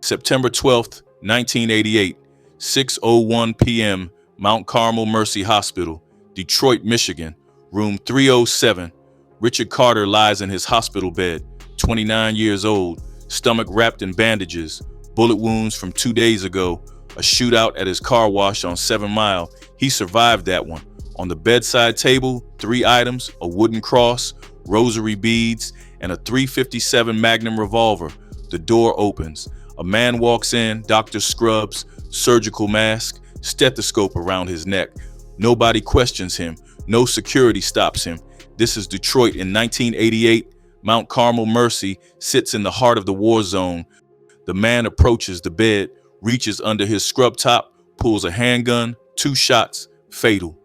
September 12th, 1988, 6:01 p.m., Mount Carmel Mercy Hospital, Detroit, Michigan, room 307. Richard Carter lies in his hospital bed, 29 years old, stomach wrapped in bandages, bullet wounds from 2 days ago, a shootout at his car wash on 7 Mile. He survived that one. On the bedside table, 3 items, a wooden cross, rosary beads, and a .357 Magnum revolver. The door opens. A man walks in, doctor scrubs, surgical mask, stethoscope around his neck. Nobody questions him. No security stops him. This is Detroit in 1988. Mount Carmel Mercy sits in the heart of the war zone. The man approaches the bed, reaches under his scrub top, pulls a handgun, 2 shots, fatal.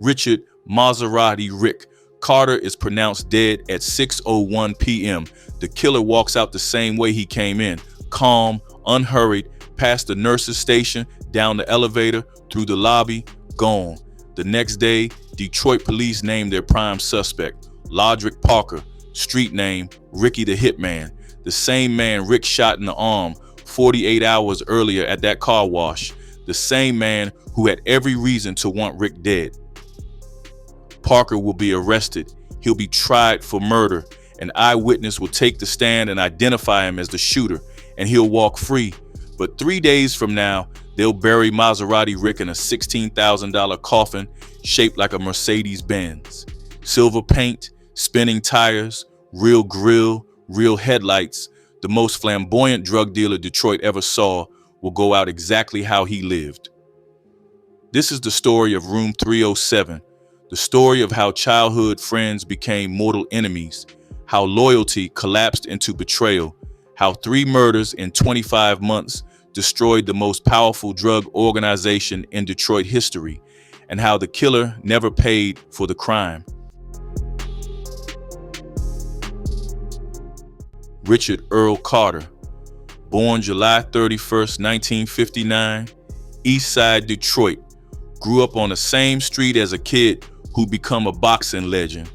Richard Maserati Rick Carter is pronounced dead at 6:01 p.m. The killer walks out the same way he came in, calm, unhurried, past the nurse's station, down the elevator, through the lobby, gone. The next day, Detroit police named their prime suspect, Lodrick Parker, street name Ricky the Hitman, the same man Rick shot in the arm 48 hours earlier at that car wash, the same man who had every reason to want Rick dead. Parker will be arrested. He'll be tried for murder. An eyewitness will take the stand and identify him as the shooter, and he'll walk free. But 3 days from now, they'll bury Maserati Rick in a $16,000 coffin shaped like a Mercedes-Benz. Silver paint, spinning tires, real grill, real headlights. The most flamboyant drug dealer Detroit ever saw will go out exactly how he lived. This is the story of Room 307, the story of how childhood friends became mortal enemies, how loyalty collapsed into betrayal, how 3 murders in 25 months destroyed the most powerful drug organization in Detroit history, and how the killer never paid for the crime. Richard Earl Carter, born July 31st, 1959, East Side Detroit, grew up on the same street as a kid who'd become a boxing legend.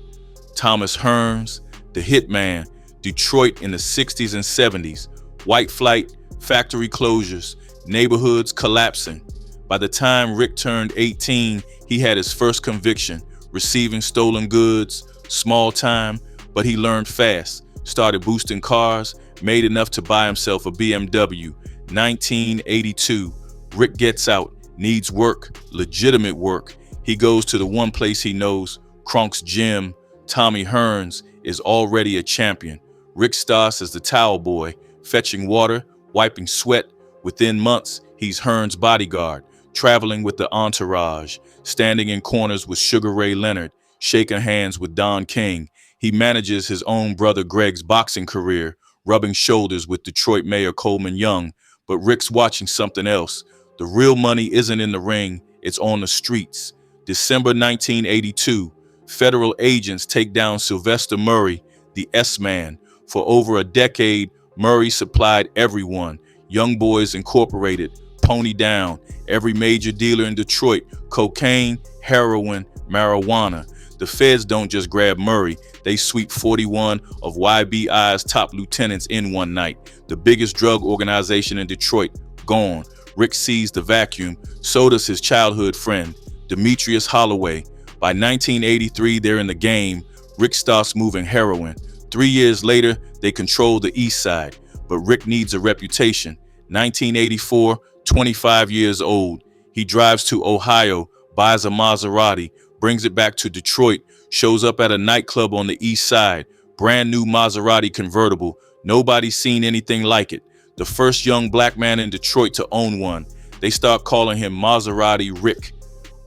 Thomas Hearns, the Hitman, Detroit in the 60s and 70s, white flight, factory closures, neighborhoods collapsing. By the time Rick turned 18, he had his first conviction, receiving stolen goods, small time, but he learned fast, started boosting cars, made enough to buy himself a BMW. 1982, Rick gets out, needs work, legitimate work. He goes to the one place he knows, Kronk's gym. Tommy Hearns is already a champion. Rick starts as the towel boy, fetching water, wiping sweat. Within months, he's Hearns' bodyguard, traveling with the entourage, standing in corners with Sugar Ray Leonard, shaking hands with Don King. He manages his own brother Greg's boxing career, rubbing shoulders with Detroit Mayor Coleman Young. But Rick's watching something else. The real money isn't in the ring, it's on the streets. December 1982, federal agents take down Sylvester Murray, the S-Man. For over a decade, Murray supplied everyone, Young Boys Incorporated, Pony Down, every major dealer in Detroit, cocaine, heroin, marijuana. The feds don't just grab Murray, they sweep 41 of YBI's top lieutenants in one night. The biggest drug organization in Detroit, gone. Rick sees the vacuum, so does his childhood friend, Demetrius Holloway. By 1983, they're in the game. Rick starts moving heroin. 3 years later, they control the east side. But Rick needs a reputation. 1984, 25 years old. He drives to Ohio, buys a Maserati, brings it back to Detroit, shows up at a nightclub on the east side. Brand new Maserati convertible. Nobody's seen anything like it. The first young black man in Detroit to own one. They start calling him Maserati Rick.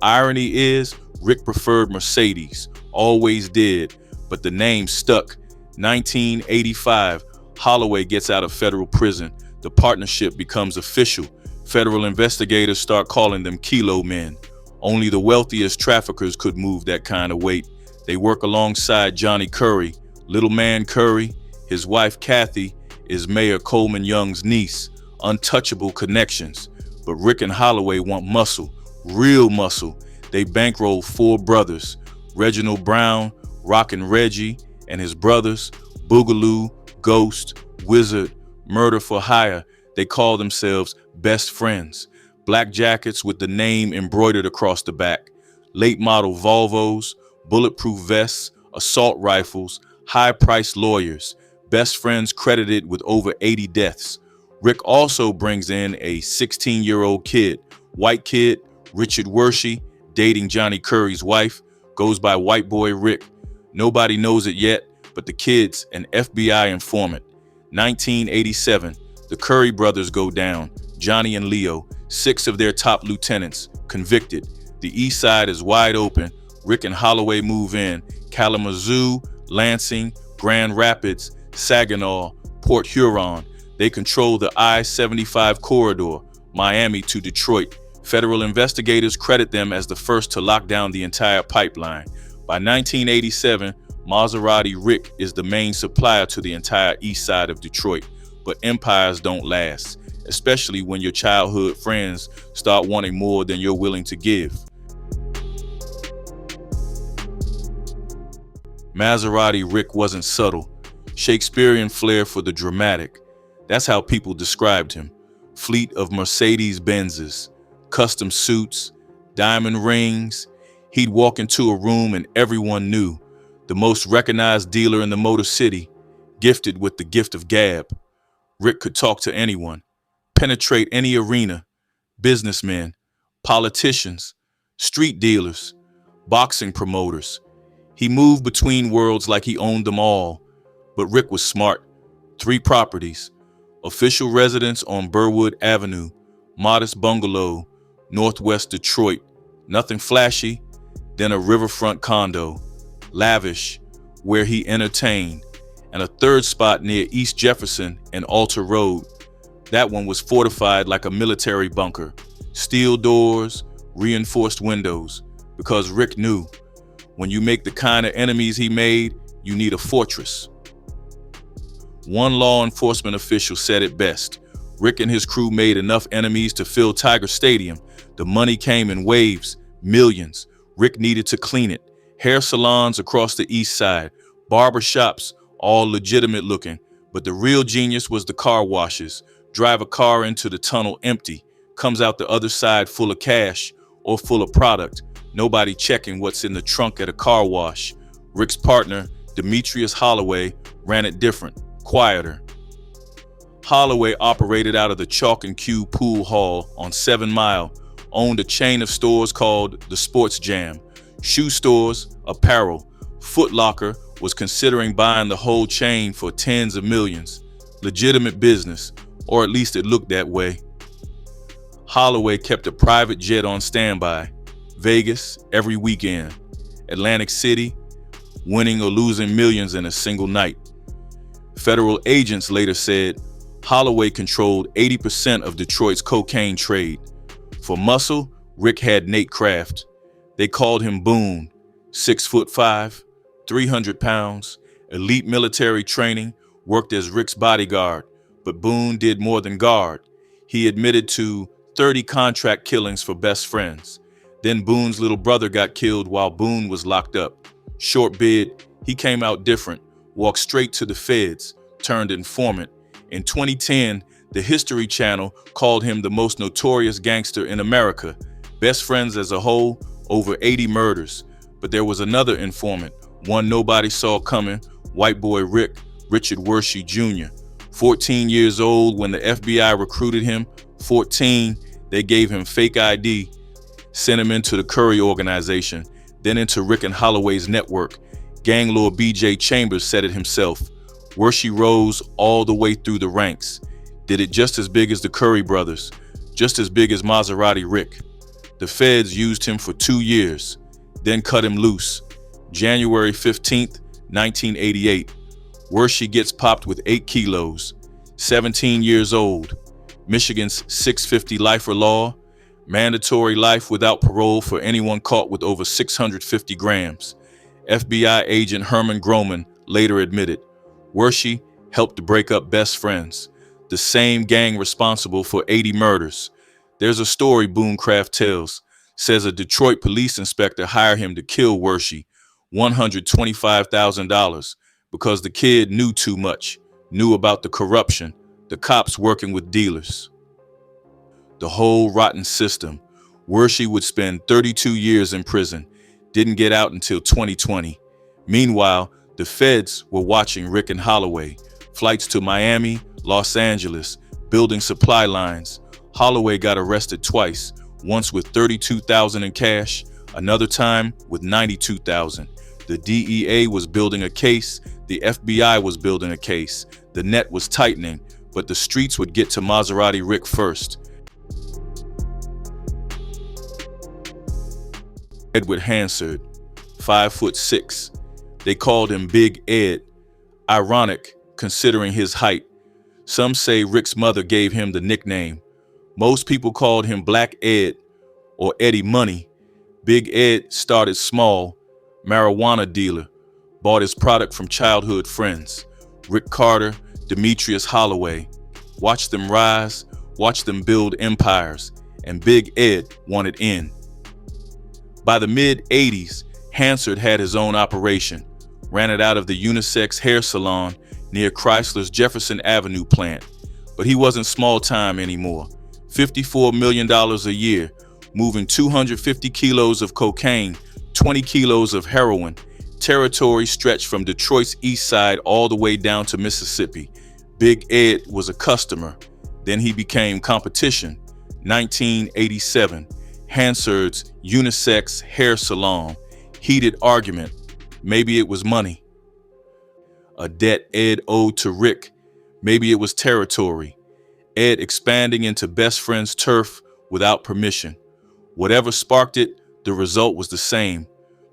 Irony is, Rick preferred Mercedes, always did, but the name stuck. 1985, Holloway gets out of federal prison. The partnership becomes official. Federal investigators start calling them Kilo Men. Only the wealthiest traffickers could move that kind of weight. They work alongside Johnny Curry, Little Man Curry. His wife Kathy is Mayor Coleman Young's niece. Untouchable connections. But Rick and Holloway want muscle, real muscle. They bankroll 4 brothers, Reginald Brown, Rockin' Reggie, and his brothers, Boogaloo, Ghost, Wizard, Murder for Hire. They call themselves best friends. Black jackets with the name embroidered across the back, late model Volvos, bulletproof vests, assault rifles, high-priced lawyers. Best friends credited with over 80 deaths. Rick also brings in a 16-year-old kid, white kid, Richard Wershey, dating Johnny Curry's wife, goes by White Boy Rick. Nobody knows it yet, but the kid's an FBI informant. 1987, the Curry brothers go down, Johnny and Leo, 6 of their top lieutenants, convicted. The east side is wide open. Rick and Holloway move in. Kalamazoo, Lansing, Grand Rapids, Saginaw, Port Huron. They control the I-75 corridor, Miami to Detroit. Federal investigators credit them as the first to lock down the entire pipeline. By 1987, Maserati Rick is the main supplier to the entire east side of Detroit. But empires don't last, especially when your childhood friends start wanting more than you're willing to give. Maserati Rick wasn't subtle. Shakespearean flair for the dramatic. That's how people described him. Fleet of Mercedes-Benzes, custom suits, diamond rings. He'd walk into a room and everyone knew. The most recognized dealer in the Motor City, gifted with the gift of gab. Rick could talk to anyone, penetrate any arena. Businessmen, politicians, street dealers, boxing promoters. He moved between worlds like he owned them all. But Rick was smart. 3 properties, official residence on Burwood Avenue, modest bungalow, northwest Detroit. Nothing flashy, then a riverfront condo, lavish, where he entertained, and a 3rd spot near East Jefferson and Alter Road. That one was fortified like a military bunker, steel doors, reinforced windows, because Rick knew, when you make the kind of enemies he made, you need a fortress. One law enforcement official said it best. Rick and his crew made enough enemies to fill Tiger Stadium. The money came in waves, millions. Rick needed to clean it. Hair salons across the east side, barber shops, all legitimate looking. But the real genius was the car washes. Drive a car into the tunnel empty, comes out the other side full of cash or full of product. Nobody checking what's in the trunk at a car wash. Rick's partner, Demetrius Holloway, ran it different, quieter. Holloway operated out of the Chalk and Cue Pool Hall on 7 Mile, owned a chain of stores called the Sports Jam, shoe stores, apparel. Foot Locker was considering buying the whole chain for tens of millions. Legitimate business, or at least it looked that way. Holloway kept a private jet on standby. Vegas every weekend. Atlantic City, winning or losing millions in a single night. Federal agents later said Holloway controlled 80% of Detroit's cocaine trade. For muscle, Rick had Nate Kraft. They called him Boone, 6'5", 300 pounds, elite military training, worked as Rick's bodyguard. But Boone did more than guard. He admitted to 30 contract killings for best friends. Then Boone's little brother got killed while Boone was locked up. Short bid, he came out different, walked straight to the feds, turned informant. In 2010, the History Channel called him the most notorious gangster in America. Best friends as a whole, over 80 murders. But there was another informant, one nobody saw coming, White Boy Rick, Richard Wershey Jr. 14 years old when the FBI recruited him. 14, they gave him fake ID, sent him into the Curry organization, then into Rick and Holloway's network. Gang lord B.J. Chambers said it himself. Wershey rose all the way through the ranks. Did it just as big as the Curry brothers, just as big as Maserati Rick. The feds used him for 2 years, then cut him loose. January 15th, 1988. Wershey gets popped with 8 kilos, 17 years old. Michigan's 650 lifer law, mandatory life without parole for anyone caught with over 650 grams. FBI agent Herman Groman later admitted, Wershey helped to break up best friends, the same gang responsible for 80 murders. There's a story Boone Kraft tells, says a Detroit police inspector hired him to kill Wershey, $125,000, because the kid knew too much, knew about the corruption, the cops working with dealers. The whole rotten system. Wershey would spend 32 years in prison, didn't get out until 2020. Meanwhile, the feds were watching Rick and Holloway, flights to Miami, Los Angeles, building supply lines. Holloway got arrested twice, once with $32,000 in cash, another time with $92,000. The DEA was building a case, the FBI was building a case. The net was tightening, but the streets would get to Maserati Rick first. Edward Hansard, 5'6". They called him Big Ed. Ironic, considering his height. Some say Rick's mother gave him the nickname. Most people called him Black Ed or Eddie Money. Big Ed started small, marijuana dealer, bought his product from childhood friends. Rick Carter, Demetrius Holloway. Watched them rise, watched them build empires, and Big Ed wanted in. By the mid-'80s, Hansard had his own operation, ran it out of the unisex hair salon near Chrysler's Jefferson Avenue plant. But he wasn't small-time anymore. $54 million a year, moving 250 kilos of cocaine, 20 kilos of heroin. Territory stretched from Detroit's east side all the way down to Mississippi. Big Ed was a customer. Then he became competition. 1987. Hansard's unisex hair salon. Heated argument. Maybe it was money. A debt Ed owed to Rick. Maybe it was territory. Ed expanding into best friend's turf without permission. Whatever sparked it, the result was the same.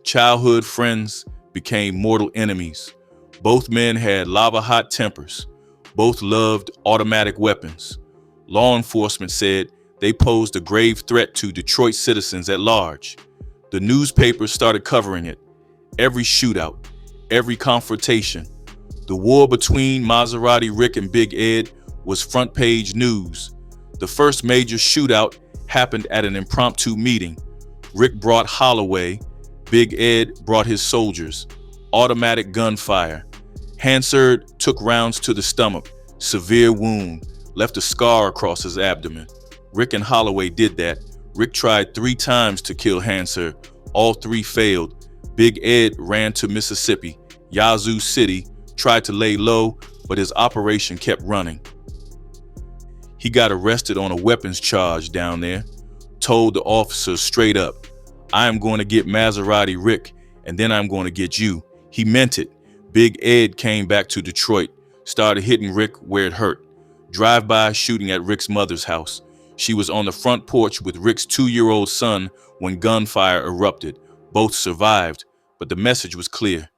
Childhood friends became mortal enemies. Both men had lava-hot tempers. Both loved automatic weapons. Law enforcement said they posed a grave threat to Detroit citizens at large. The newspapers started covering it. Every shootout, every confrontation. The war between Maserati Rick and Big Ed was front-page news. The first major shootout happened at an impromptu meeting. Rick brought Holloway. Big Ed brought his soldiers. Automatic gunfire. Hansard took rounds to the stomach. Severe wound. Left a scar across his abdomen. Rick and Holloway did that. Rick tried 3 times to kill Hansard. All 3 failed. Big Ed ran to Mississippi, Yazoo City, tried to lay low, but his operation kept running. He got arrested on a weapons charge down there. Told the officers straight up, "I am going to get Maserati Rick, and then I'm going to get you." He meant it. Big Ed came back to Detroit, started hitting Rick where it hurt. Drive-by shooting at Rick's mother's house. She was on the front porch with Rick's 2-year-old son when gunfire erupted. Both survived, but the message was clear.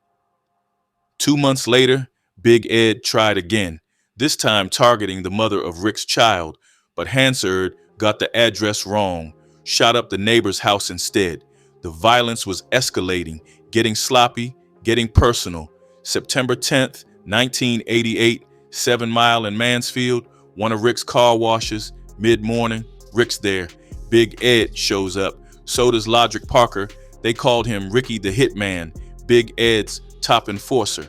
2 months later, Big Ed tried again, this time targeting the mother of Rick's child, but Hansard got the address wrong, shot up the neighbor's house instead. The violence was escalating, getting sloppy, getting personal. September 10th, 1988, 7 Mile in Mansfield, one of Rick's car washes. Mid-morning, Rick's there. Big Ed shows up. So does Logic Parker. They called him Ricky the Hitman, Big Ed's top enforcer.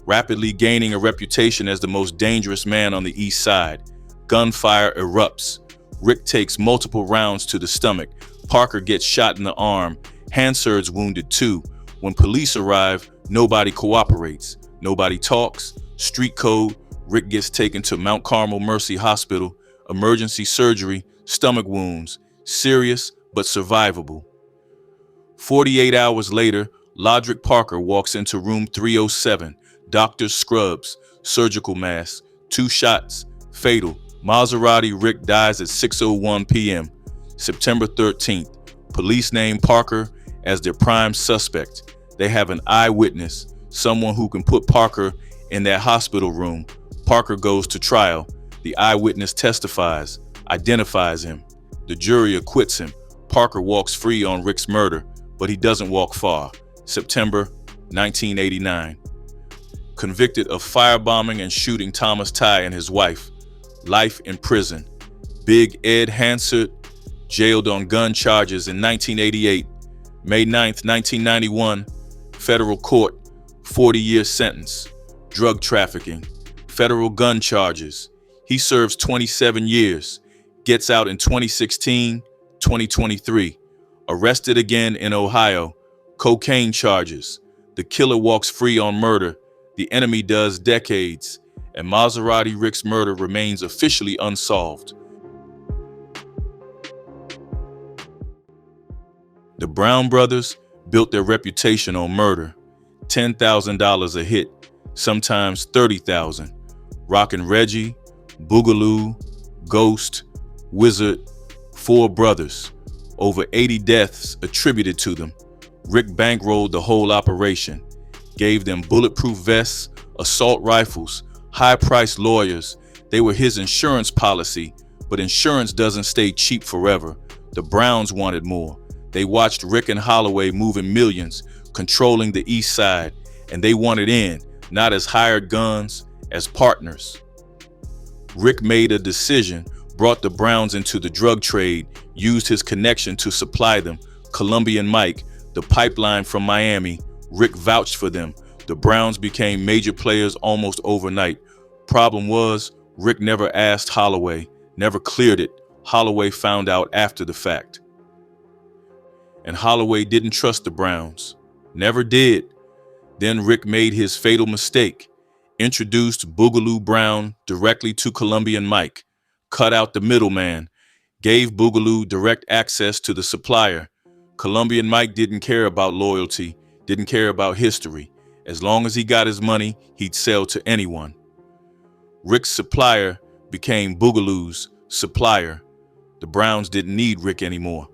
Rapidly gaining a reputation as the most dangerous man on the east side. Gunfire erupts. Rick takes multiple rounds to the stomach. Parker gets shot in the arm. Hansard's wounded too. When police arrive, nobody cooperates. Nobody talks. Street code. Rick gets taken to Mount Carmel Mercy Hospital. Emergency surgery. Stomach wounds. Serious but survivable. 48 hours later, Logic Parker walks into room 307. Doctor's scrubs. Surgical mask. 2 shots. Fatal. Maserati Rick dies at 6:01 p.m. September 13th. Police name Parker as their prime suspect. They have an eyewitness, someone who can put Parker in that hospital room. Parker goes to trial. The eyewitness testifies, identifies him. The jury acquits him. Parker walks free on Rick's murder, but he doesn't walk far. September 1989. Convicted of firebombing and shooting Thomas Tye and his wife. Life in prison. Big Ed Hansard, jailed on gun charges in 1988. May 9th, 1991, federal court, 40-year sentence. Drug trafficking. federal gun charges. He serves 27 years, gets out in 2016, 2023. Arrested again in Ohio, cocaine charges. The killer walks free on murder. The enemy does decades. And Maserati Rick's murder remains officially unsolved. The Brown brothers built their reputation on murder. $10,000 a hit, sometimes $30,000. Rockin' Reggie, Boogaloo, Ghost, Wizard, 4 brothers. Over 80 deaths attributed to them. Rick bankrolled the whole operation, gave them bulletproof vests, assault rifles, high-priced lawyers. They were his insurance policy, but insurance doesn't stay cheap forever. The Browns wanted more. They watched Rick and Holloway moving millions, controlling the East Side, and they wanted in, not as hired guns, as partners. Rick made a decision, brought the Browns into the drug trade, used his connection to supply them. Colombian Mike, the pipeline from Miami, Rick vouched for them. The Browns became major players almost overnight. Problem was, Rick never asked Holloway, never cleared it. Holloway found out after the fact. And Holloway didn't trust the Browns. Never did. Then Rick made his fatal mistake. Introduced Boogaloo Brown directly to Colombian Mike. Cut out the middleman. Gave Boogaloo direct access to the supplier. Colombian Mike didn't care about loyalty, didn't care about history. As long as he got his money, he'd sell to anyone. Rick's supplier became Boogaloo's supplier. The Browns didn't need Rick anymore.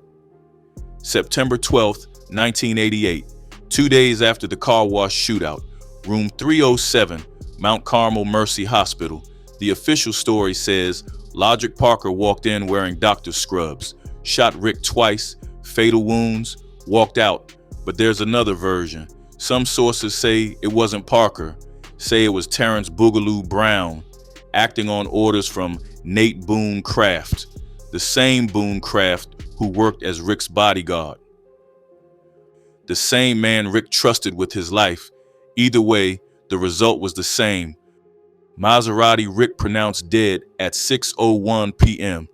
September 12th, 1988, 2 days after the car wash shootout, room 307, Mount Carmel Mercy Hospital. The official story says Logic Parker walked in wearing doctor scrubs, shot Rick twice, fatal wounds, walked out. But there's another version. Some sources say it wasn't Parker, say it was Terrence Boogaloo Brown, acting on orders from Nate Boone Kraft, the same Boone Kraft who worked as Rick's bodyguard. The same man Rick trusted with his life. Either way, the result was the same. Maserati Rick pronounced dead at 6:01 p.m.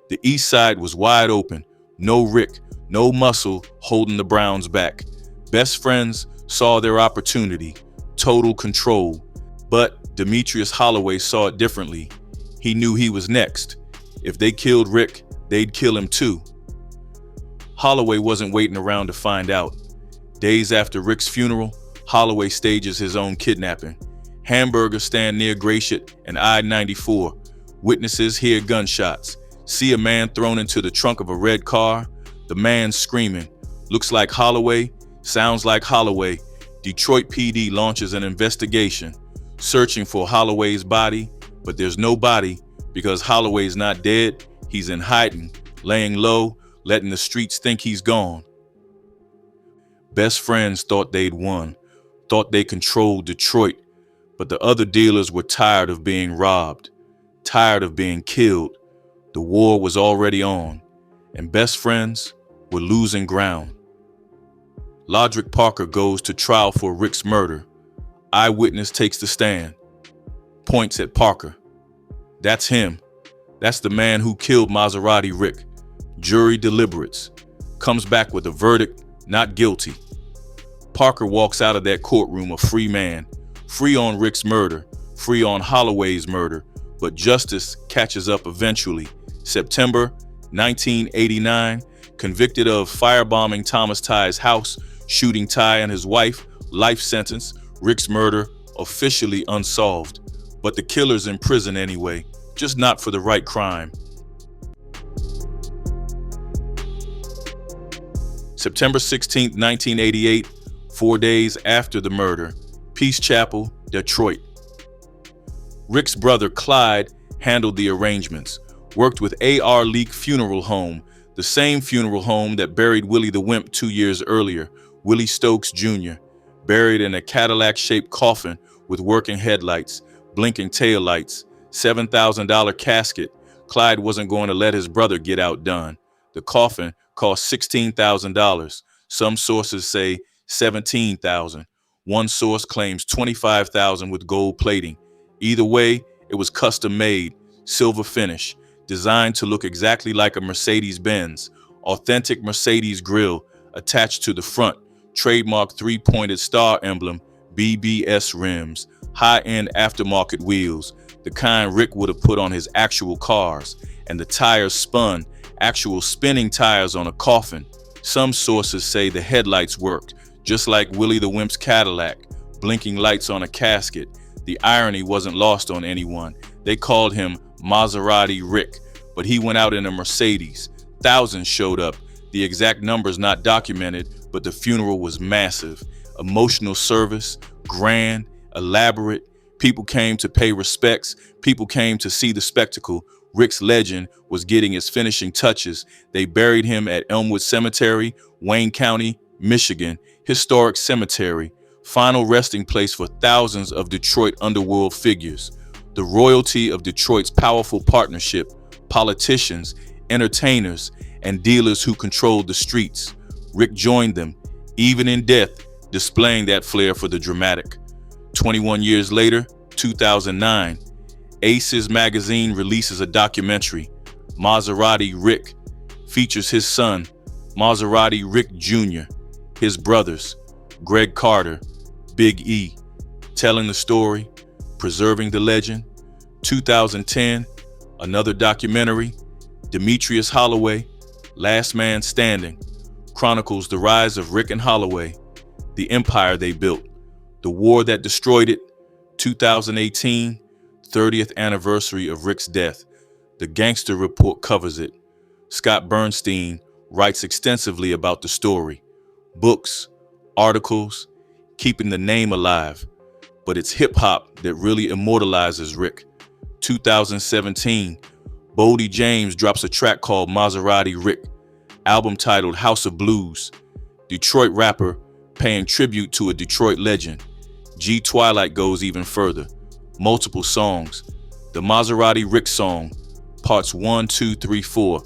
The East Side was wide open. No Rick, no muscle holding the Browns back. Best friends saw their opportunity, total control. But Demetrius Holloway saw it differently. He knew he was next. If they killed Rick, they'd kill him too. Holloway wasn't waiting around to find out. Days after Rick's funeral, Holloway stages his own kidnapping. Hamburgers stand near Gratiot and I-94. Witnesses hear gunshots. See a man thrown into the trunk of a red car. The man screaming. Looks like Holloway. Sounds like Holloway. Detroit PD launches an investigation, searching for Holloway's body, but there's no body because Holloway's not dead. He's in hiding, laying low, letting the streets think he's gone. Best friends thought they'd won, thought they controlled Detroit, but the other dealers were tired of being robbed, tired of being killed. The war was already on, and best friends were losing ground. Logic Parker goes to trial for Rick's murder. Eyewitness takes the stand, points at Parker. That's him. That's the man who killed Maserati Rick. Jury deliberates, comes back with a verdict, not guilty. Parker walks out of that courtroom a free man, free on Rick's murder, free on Holloway's murder, but justice catches up eventually. September 1989, convicted of firebombing Thomas Ty's house, shooting Ty and his wife, life sentence. Rick's murder officially unsolved, but the killer's in prison anyway, just not for the right crime. September 16, 1988, 4 days after the murder, Peace Chapel, Detroit. Rick's brother Clyde handled the arrangements, worked with A.R. Leak Funeral Home, the same funeral home that buried Willie the Wimp 2 years earlier, Willie Stokes Jr., buried in a Cadillac-shaped coffin with working headlights, blinking taillights, $7,000 casket. Clyde wasn't going to let his brother get outdone. The coffin cost $16,000. Some sources say $17,000. One source claims $25,000 with gold plating. Either way, it was custom made, silver finish, designed to look exactly like a Mercedes-Benz, authentic Mercedes grille attached to the front, trademark three-pointed star emblem, BBS rims, high-end aftermarket wheels, the kind Rick would have put on his actual cars, and the tires spun, actual spinning tires on a coffin. Some sources say the headlights worked, just like Willie the Wimp's Cadillac, blinking lights on a casket. The irony wasn't lost on anyone. They called him Maserati Rick, but he went out in a Mercedes. Thousands showed up. The exact numbers not documented, but the funeral was massive. Emotional service, grand, elaborate. People came to pay respects. People came to see the spectacle. Rick's legend was getting its finishing touches. They buried him at Elmwood Cemetery, Wayne County, Michigan, historic cemetery, final resting place for thousands of Detroit underworld figures. The royalty of Detroit's powerful partnership, politicians, entertainers, and dealers who controlled the streets. Rick joined them, even in death, displaying that flair for the dramatic. 21 years later, 2009, Aces magazine releases a documentary, Maserati Rick, features his son, Maserati Rick Jr., his brothers, Greg Carter, Big E, telling the story, preserving the legend. 2010, another documentary, Demetrius Holloway, Last Man Standing, chronicles the rise of Rick and Holloway, the empire they built, the war that destroyed it. 2018, 30th anniversary of Rick's death. The Gangster Report covers it. Scott Bernstein writes extensively about the story. Books, articles, keeping the name alive. But it's hip-hop that really immortalizes Rick. 2017, Boldy James drops a track called Maserati Rick, album titled House of Blues. Detroit rapper paying tribute to a Detroit legend. G Twilight goes even further. Multiple songs. The Maserati Rick song, parts 1, 2, 3, 4.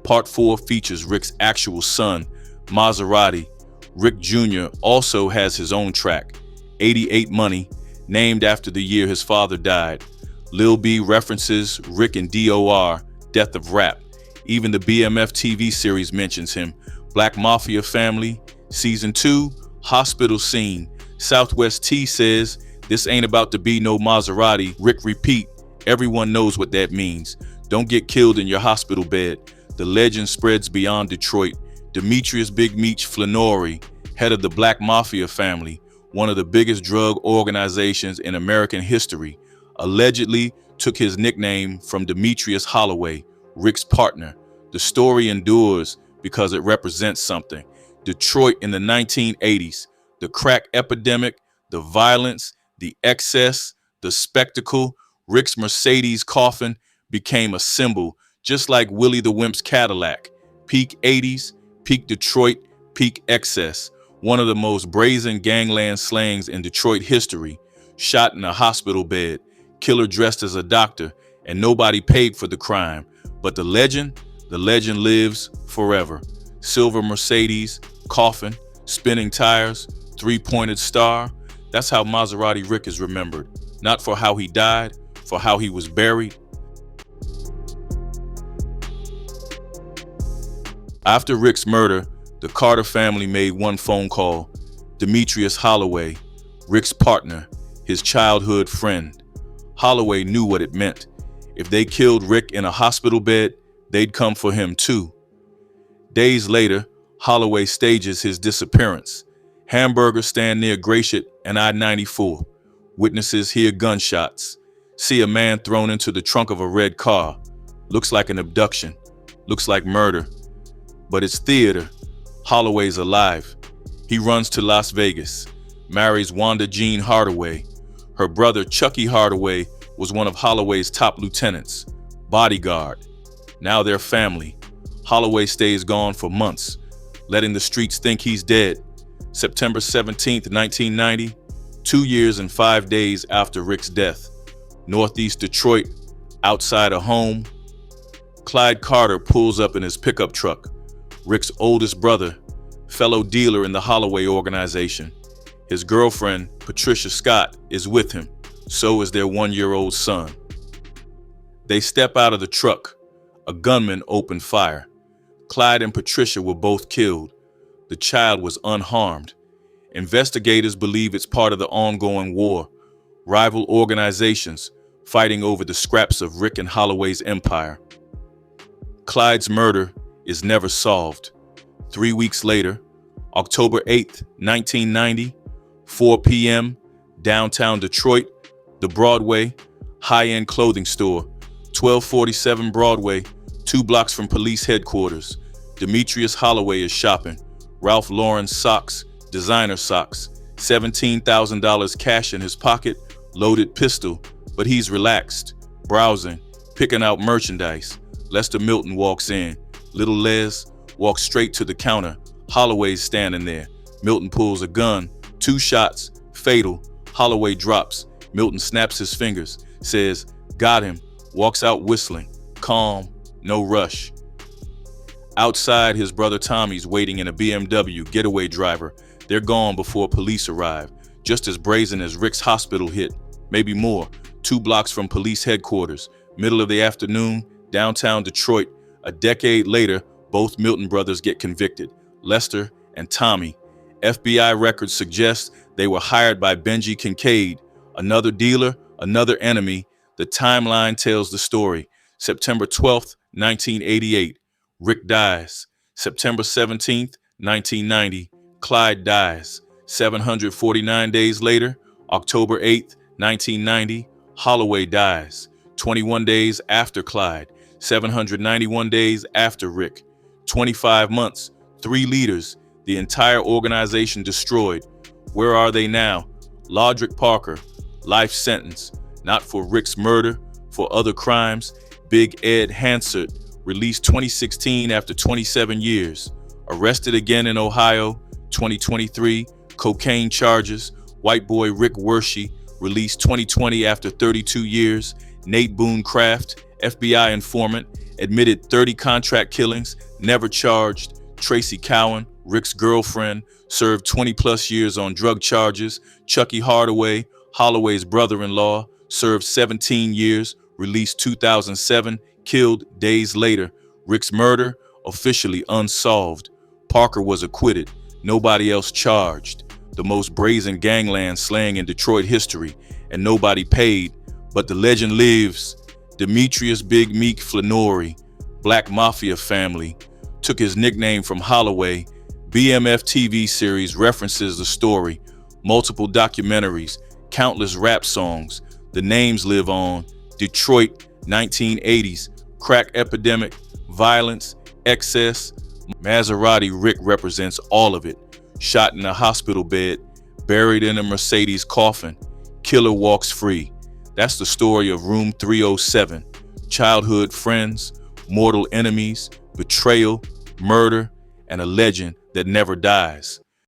Part 4 features Rick's actual son, Maserati. Rick Jr. also has his own track, 88 Money, named after the year his father died. Lil B references Rick and DOR, Death of Rap. Even the BMF TV series mentions him. Black Mafia Family, Season 2, Hospital Scene. Southwest T says, this ain't about to be no Maserati. Rick repeat, everyone knows what that means. Don't get killed in your hospital bed. The legend spreads beyond Detroit. Demetrius Big Meech Flannery, head of the Black Mafia Family, one of the biggest drug organizations in American history, allegedly took his nickname from Demetrius Holloway, Rick's partner. The story endures because it represents something. Detroit in the 1980s, the crack epidemic, the violence, the excess, the spectacle. Rick's Mercedes coffin became a symbol, just like Willie the Wimp's Cadillac. Peak 80s, peak Detroit, peak excess. One of the most brazen gangland slangs in Detroit history. Shot in a hospital bed, killer dressed as a doctor, and nobody paid for the crime. But the legend lives forever. Silver Mercedes, coffin, spinning tires, three-pointed star. That's how Maserati Rick is remembered. Not for how he died, for how he was buried. After Rick's murder, the Carter family made one phone call. Demetrius Holloway, Rick's partner, his childhood friend. Holloway knew what it meant. If they killed Rick in a hospital bed, they'd come for him too. Days later, Holloway stages his disappearance. Hamburgers stand near Gratiot and I-94. Witnesses hear gunshots. See a man thrown into the trunk of a red car. Looks like an abduction. Looks like murder. But it's theater. Holloway's alive. He runs to Las Vegas, marries Wanda Jean Hardaway. Her brother Chucky Hardaway was one of Holloway's top lieutenants, bodyguard. Now they're family. Holloway stays gone for months, letting the streets think he's dead. September 17th, 1990, 2 years and 5 days after Rick's death. Northeast Detroit, outside a home. Clyde Carter pulls up in his pickup truck. Rick's oldest brother, fellow dealer in the Holloway organization. His girlfriend, Patricia Scott, is with him. So is their 1-year-old son. They step out of the truck. A gunman opened fire. Clyde and Patricia were both killed. The child was unharmed. Investigators believe it's part of the ongoing war, rival organizations fighting over the scraps of Rick and Holloway's empire. Clyde's murder is never solved. 3 weeks later, October 8th, 1990, 4 p.m., downtown Detroit, the Broadway, high-end clothing store, 1247 Broadway, 2 blocks from police headquarters. Demetrius Holloway is shopping. Ralph Lauren socks, designer socks, $17,000 cash in his pocket, loaded pistol, but he's relaxed, browsing, picking out merchandise. Lester Milton walks in. Little Les walks straight to the counter. Holloway's standing there. Milton pulls a gun. 2 shots, fatal. Holloway drops. Milton snaps his fingers, says, "Got him," walks out whistling. Calm, no rush. Outside, his brother Tommy's waiting in a BMW getaway driver. They're gone before police arrive. Just as brazen as Rick's hospital hit, maybe more. 2 blocks from police headquarters. Middle of the afternoon, downtown Detroit. A decade later, both Milton brothers get convicted. Lester and Tommy. FBI records suggest they were hired by Benji Kincaid. Another dealer, another enemy. The timeline tells the story. September 12th, 1988. Rick dies. September 17th, 1990. Clyde dies. 749 days later, October 8th, 1990, Holloway dies. 21 days after Clyde. 791 days after Rick. 25 months, 3 leaders, the entire organization destroyed. Where are they now? Lodrick Parker, life sentence, not for Rick's murder, for other crimes. Big Ed Hansard, released 2016 after 27 years. Arrested again in Ohio, 2023, cocaine charges. White boy Rick Wershey, released 2020 after 32 years. Nate Boone Craft, FBI informant, admitted 30 contract killings, never charged. Tracy Cowan, Rick's girlfriend, served 20 plus years on drug charges. Chucky Hardaway, Holloway's brother-in-law, served 17 years, released 2007, killed days later. Rick's murder, officially unsolved. Parker was acquitted, nobody else charged. The most brazen gangland slaying in Detroit history, and nobody paid, but the legend lives. Demetrius Big Meek Flannery, Black Mafia family, took his nickname from Holloway. BMF TV series references the story, multiple documentaries, countless rap songs. The names live on. Detroit, 1980s, crack epidemic, violence, excess. Maserati Rick represents all of it. Shot in a hospital bed, buried in a Mercedes coffin. Killer walks free. That's the story of Room 307. Childhood friends, mortal enemies, betrayal, murder, and a legend that never dies.